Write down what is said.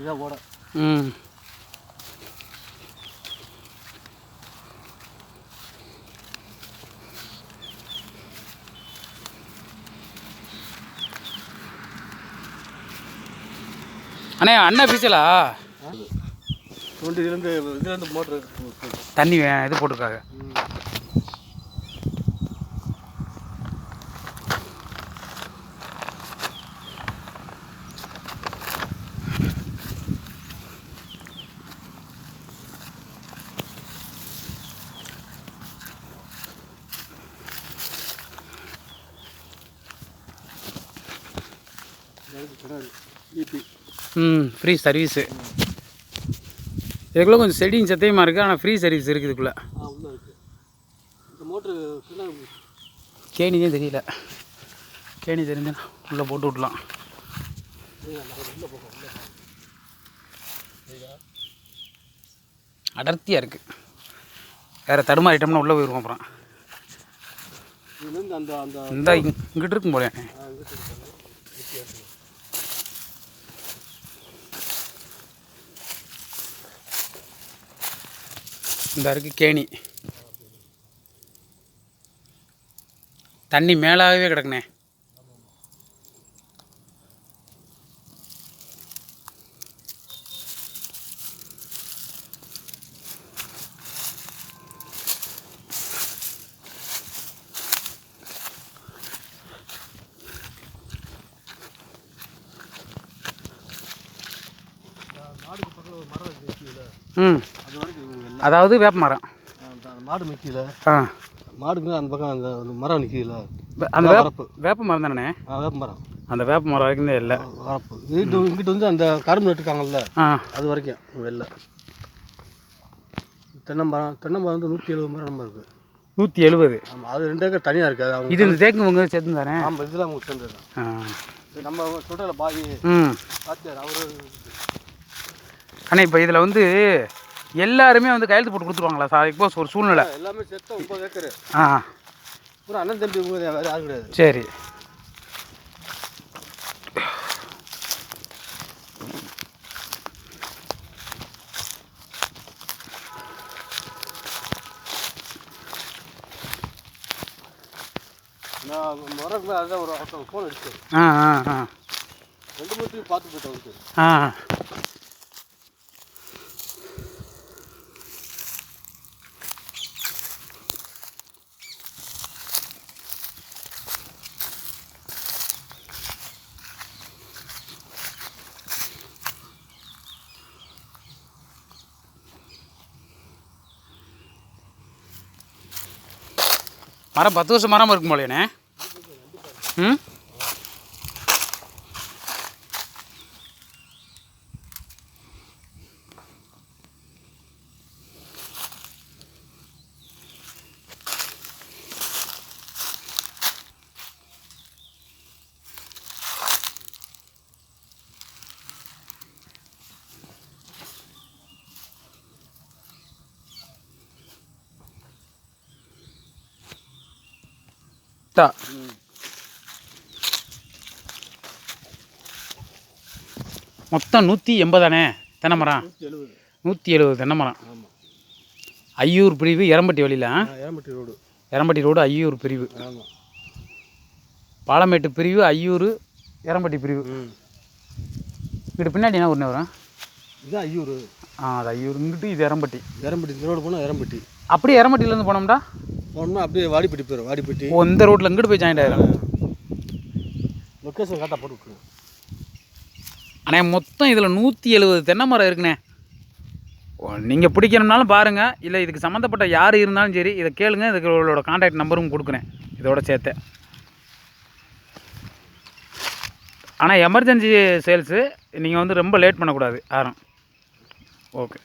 இதான் ஓட. ம். அண்ணே அண்ணா ஃபீச்சலா இதுலேருந்து மோட்ரு தண்ணி இது போட்டிருக்காங்க. Free service. இதுக்குள்ளே கொஞ்சம் செடியும் சத்தியமாக இருக்குது, ஆனால் ஃப்ரீ சர்வீஸ் இருக்குது இதுக்குள்ளே. இந்த மோட்ரு கேணி தான் தெரியல, கேணி தெரிஞ்சு உள்ளே போட்டு விட்லாம். அடர்த்தியாக இருக்குது, வேறு தடுமாறிட்டோம்னா உள்ளே போயிடுவோம். அப்புறம் இந்த இங்கிட்டு இருக்கும் போல. இந்த இருக்குது கேணி, தண்ணி மேலாகவே கிடக்குண்ணே. ம், அதாவது வேப்ப மரம். மாடு நிற்கல, மாடுங்க அந்த பக்கம் அந்த மரம் நிற்கல, அந்த வேப்ப மரம் தானே? வேப்ப மரம். அந்த வேப்ப மரம் வரைக்கும் தான் இல்லை வரப்பு. இங்கிட்டு வந்து அந்த கரும்பு நட்டுருக்காங்கல்ல, அது வரைக்கும் வெளில தென்னை மரம் வந்து 170 மரம் இருக்குது. 170? ஆமாம், அது 2 ஏக்கர் தனியாக இருக்குது. இது இந்த தேக்கு உங்க சேர்ந்து தானே? ஆமாம், இதெல்லாம் அவங்க சேர்ந்துருக்காங்க. நம்ம சொல்கிற பாய் பார்த்தார் அவரு. ஆனால் இப்போ இதில் வந்து எல்லாருமே வந்து கையெழுத்து போட்டு கொடுத்துருவாங்களா சார்? இப்போ ஒரு சூழ்நிலை எல்லாமே சேர்த்து 9 ஏக்கர். ஒரு அண்ணன் தம்பி வேறு யாரும் கிடையாது. சரி. நான் மரம் அதுதான் ஒரு ஃபோன் அடிச்சு 2 மூட்டையும் பார்த்து போயிட்டேன். மரம் 10 வருஷம் மரம் இருக்கும் போலேண்ணே. ம், மொத்தம் 180 தானே தென்னை மரம்? 170 தென்னை மரம். ஐயூர் பிரிவு எரம்பட்டி வழியில். எரம்பட்டி ரோடு ஐயூர் பிரிவு. பாலமேட்டு பிரிவு ஐயூர் எரம்பட்டி பிரிவு. இங்கிட்டு பின்னாடி என்ன ஊர்னே வரும்? இது ஐயூர். அது ஐயூர். இங்கிட்டு இது எரம்பட்டி. இந்த ரோடு போனால் எரம்பட்டி. அப்படியே எரம்பட்டிலேருந்து போனோம்னா அப்படியே வாடிப்பட்டி போயிடும். வாடிப்பட்டி இந்த ரோட்டில் இங்கிட்டு போய் ஜாயிண்ட் ஆகிடும். லொக்கேஷன் கரெக்டாக போட்டு விட்டுருங்க. ஆனால் மொத்தம் இதில் 170 தென்னை மரம் இருக்குண்ணே. நீங்கள் பிடிக்கணும்னாலும் பாருங்கள், இல்லை இதுக்கு சம்மந்தப்பட்ட யார் இருந்தாலும் சரி இதை கேளுங்க. இதுக்கு உங்களோட கான்டாக்ட் நம்பரும் கொடுக்குறேன் இதோட சேர்த்து. ஆனால் எமர்ஜென்சி சேல்ஸு நீங்கள் வந்து ரொம்ப லேட் பண்ணக்கூடாது யாரும். ஓகே.